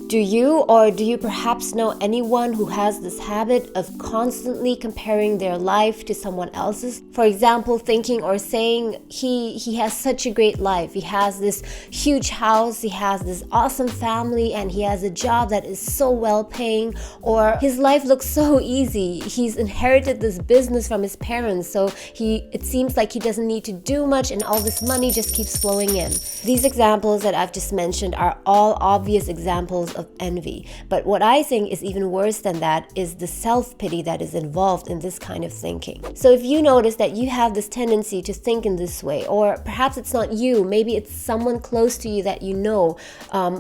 Do you perhaps know anyone who has this habit of constantly comparing their life to someone else's? For example, thinking or saying he has such a great life. He has this huge house, he has this awesome family, and he has a job that is so well paying, or his life looks so easy. He's inherited this business from his parents, so it seems like he doesn't need to do much and all this money just keeps flowing in. These examples that I've just mentioned are all obvious examples of envy. But what I think is even worse than that is the self-pity that is involved in this kind of thinking. So if you notice that you have this tendency to think in this way, or perhaps it's not you, maybe it's someone close to you that you know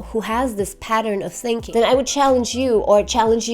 who has this pattern of thinking, then I would challenge you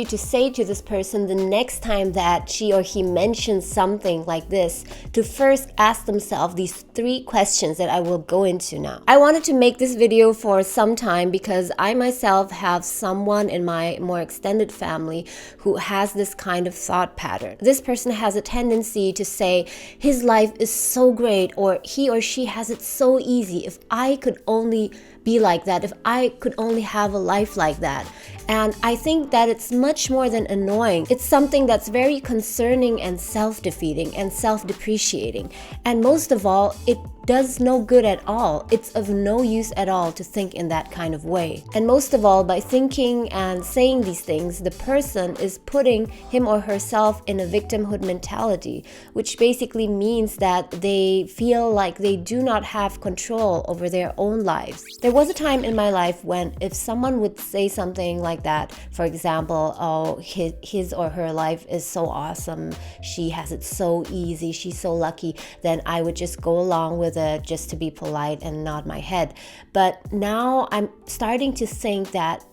to say to this person the next time that she or he mentions something like this, to first ask themselves these 3 questions that I will go into now. I wanted to make this video for some time because I myself have someone in my more extended family who has this kind of thought pattern. This person has a tendency to say his life is so great, or he or she has it so easy. If I could only be like that, if I could only have a life like that. And I think that it's much more than annoying. It's something that's very concerning and self-defeating and self-depreciating. And most of all, it does no good at all. It's of no use at all to think in that kind of way. And most of all, by thinking and saying these things, the person is putting him or herself in a victimhood mentality, which basically means that they feel like they do not have control over their own lives. There was a time in my life when if someone would say something like that, for example, oh, his or her life is so awesome, she has it so easy, she's so lucky, then I would just go along with it just to be polite and nod my head. But now I'm starting to think that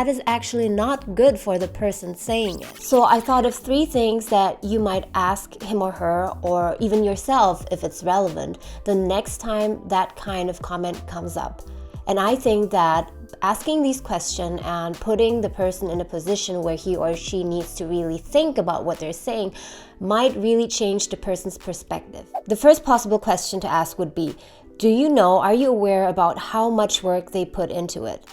is actually not good for the person saying it. So I thought of 3 things that you might ask him or her, or even yourself if it's relevant, the next time that kind of comment comes up. And I think that asking these questions and putting the person in a position where he or she needs to really think about what they're saying might really change the person's perspective. The first possible question to ask would be, are you aware about how much work they put into it?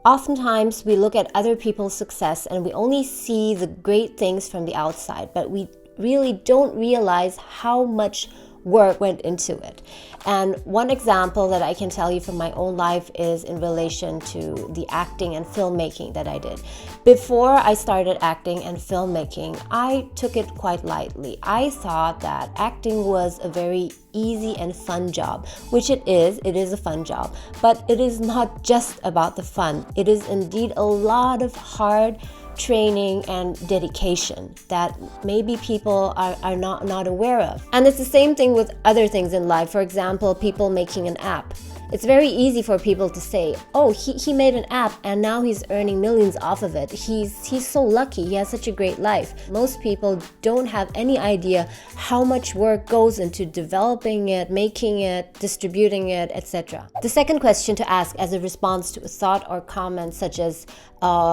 Oftentimes, we look at other people's success and we only see the great things from the outside, but we really don't realize how much work went into it. And one example that I can tell you from my own life is in relation to the acting and filmmaking that I did. Before I started acting and filmmaking, I took it quite lightly. I thought that acting was a very easy and fun job, which it is a fun job, but it is not just about the fun. It is indeed a lot of hard training and dedication that maybe people are not aware of. And it's the same thing with other things in life. For example, people making an app. It's very easy for people to say, oh, he made an app and now he's earning millions off of it. He's so lucky, he has such a great life. Most people don't have any idea how much work goes into developing it, making it, distributing it, etc. The second question to ask as a response to a thought or comment such as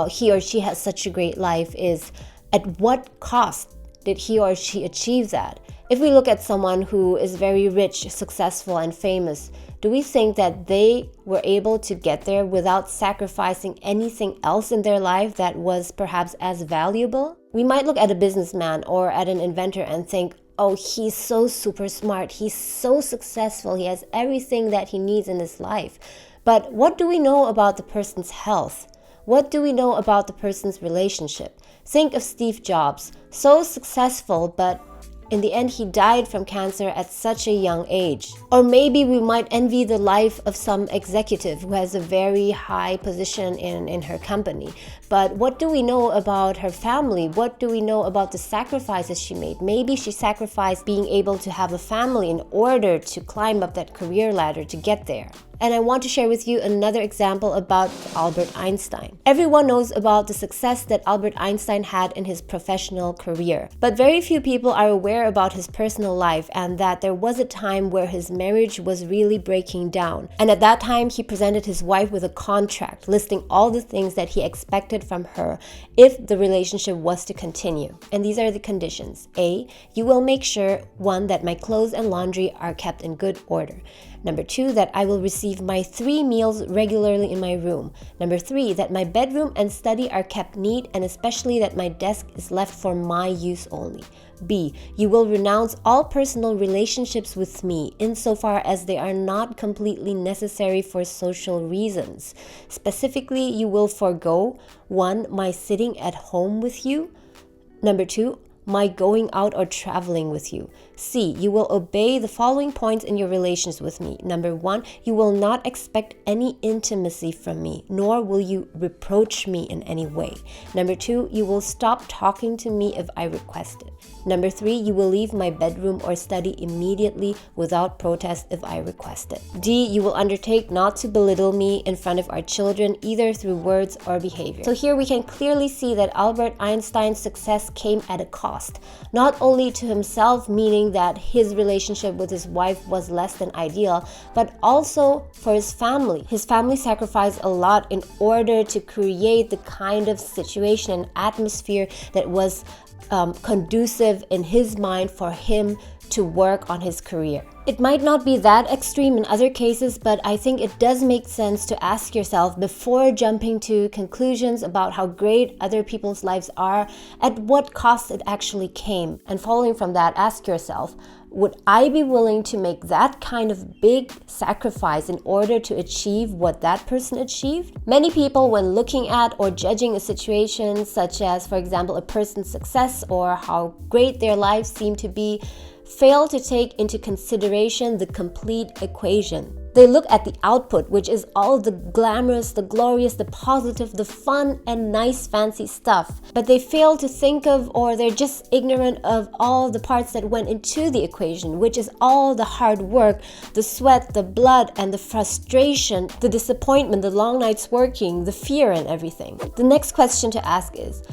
he or she has such a great life is, at what cost did he or she achieve that? If we look at someone who is very rich, successful, and famous, do we think that they were able to get there without sacrificing anything else in their life that was perhaps as valuable? We might look at a businessman or at an inventor and think, oh, he's so super smart, he's so successful, he has everything that he needs in his life. But what do we know about the person's health? What do we know about the person's relationship? Think of Steve Jobs, so successful, but in the end, he died from cancer at such a young age. Or maybe we might envy the life of some executive who has a very high position in her company. But what do we know about her family? What do we know about the sacrifices she made? Maybe she sacrificed being able to have a family in order to climb up that career ladder to get there. And I want to share with you another example about Albert Einstein. Everyone knows about the success that Albert Einstein had in his professional career, but very few people are aware about his personal life and that there was a time where his marriage was really breaking down. And at that time, he presented his wife with a contract listing all the things that he expected from her if the relationship was to continue. And these are the conditions. A, you will make sure, 1, that my clothes and laundry are kept in good order. Number 2, that I will receive my 3 meals regularly in my room. Number 3, that my bedroom and study are kept neat, and especially that my desk is left for my use only. B, you will renounce all personal relationships with me insofar as they are not completely necessary for social reasons. Specifically, you will forego 1, my sitting at home with you. Number 2, my going out or traveling with you. C, you will obey the following points in your relations with me. Number 1, you will not expect any intimacy from me, nor will you reproach me in any way. Number 2, you will stop talking to me if I request it. Number 3, you will leave my bedroom or study immediately without protest if I request it. D, you will undertake not to belittle me in front of our children, either through words or behavior. So here we can clearly see that Albert Einstein's success came at a cost, not only to himself, meaning that his relationship with his wife was less than ideal, but also for his family. His family sacrificed a lot in order to create the kind of situation and atmosphere that was conducive in his mind for him to work on his career. It might not be that extreme in other cases, but I think it does make sense to ask yourself before jumping to conclusions about how great other people's lives are, at what cost it actually came. And following from that, ask yourself, would I be willing to make that kind of big sacrifice in order to achieve what that person achieved? Many people, when looking at or judging a situation, such as, for example, a person's success or how great their lives seem to be, fail to take into consideration the complete equation. They look at the output, which is all the glamorous, the glorious, the positive, the fun and nice fancy stuff. But they fail to think of, or they're just ignorant of all the parts that went into the equation, which is all the hard work, the sweat, the blood, and the frustration, the disappointment, the long nights working, the fear and everything. The next question to ask is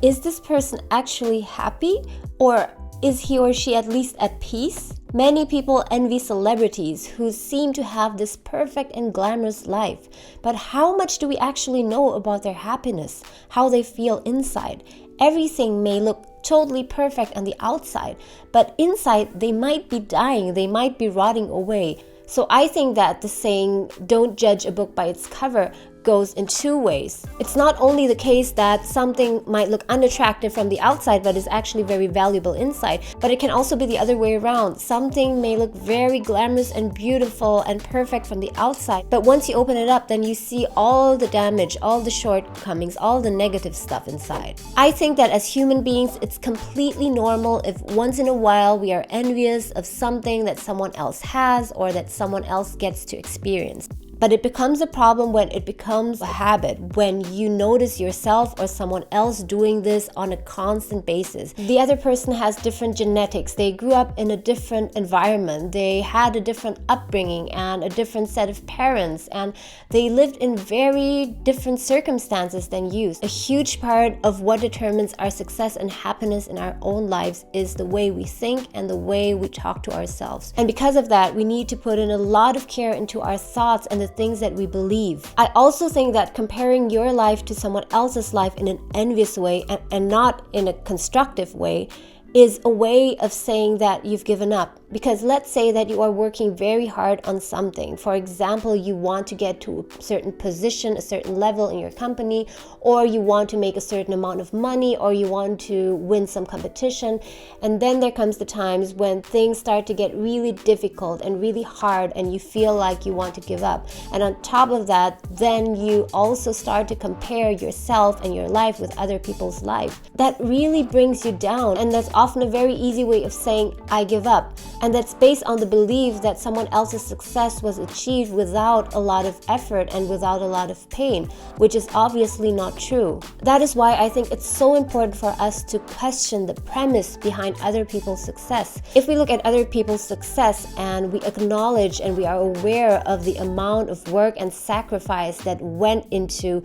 this person actually happy, or is he or she at least at peace? Many people envy celebrities who seem to have this perfect and glamorous life. But how much do we actually know about their happiness, how they feel inside? Everything may look totally perfect on the outside, but inside they might be dying, they might be rotting away. So I think that the saying, don't judge a book by its cover, goes in two ways. It's not only the case that something might look unattractive from the outside but is actually very valuable inside, but it can also be the other way around. Something may look very glamorous and beautiful and perfect from the outside, but once you open it up, then you see all the damage, all the shortcomings, all the negative stuff inside. I think that as human beings, it's completely normal if once in a while we are envious of something that someone else has or that someone else gets to experience. But it becomes a problem when it becomes a habit, when you notice yourself or someone else doing this on a constant basis. The other person has different genetics, they grew up in a different environment, they had a different upbringing and a different set of parents, and they lived in very different circumstances than you. A huge part of what determines our success and happiness in our own lives is the way we think and the way we talk to ourselves. And because of that, we need to put in a lot of care into our thoughts and the things that we believe. I also think that comparing your life to someone else's life in an envious way and not in a constructive way is a way of saying that you've given up. Because let's say that you are working very hard on something. For example, you want to get to a certain position, a certain level in your company, or you want to make a certain amount of money, or you want to win some competition. And then there comes the times when things start to get really difficult and really hard and you feel like you want to give up. And on top of that, then you also start to compare yourself and your life with other people's life. That really brings you down, and that's often a very easy way of saying, I give up. And that's based on the belief that someone else's success was achieved without a lot of effort and without a lot of pain, which is obviously not true. That is why I think it's so important for us to question the premise behind other people's success. If we look at other people's success and we acknowledge and we are aware of the amount of work and sacrifice that went into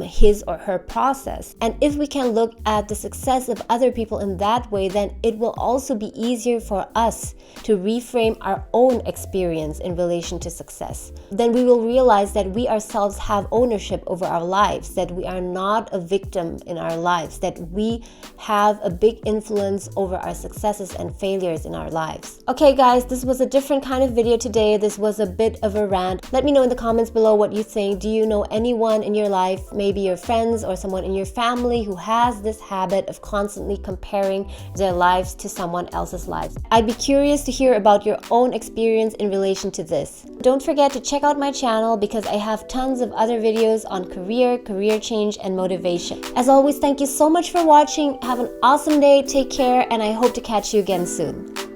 his or her process, and if we can look at the success of other people in that way, then it will also be easier for us to reframe our own experience in relation to success. Then we will realize that we ourselves have ownership over our lives, that we are not a victim in our lives, that we have a big influence over our successes and failures in our lives. Okay guys, this was a different kind of video today. This was a bit of a rant. Let me know in the comments below what you think. Do you know anyone in your life, maybe your friends or someone in your family, who has this habit of constantly comparing their lives to someone else's lives? I'd be curious to hear about your own experience in relation to this. Don't forget to check out my channel because I have tons of other videos on career change, and motivation. As always, thank you so much for watching. Have an awesome day, take care, and I hope to catch you again soon.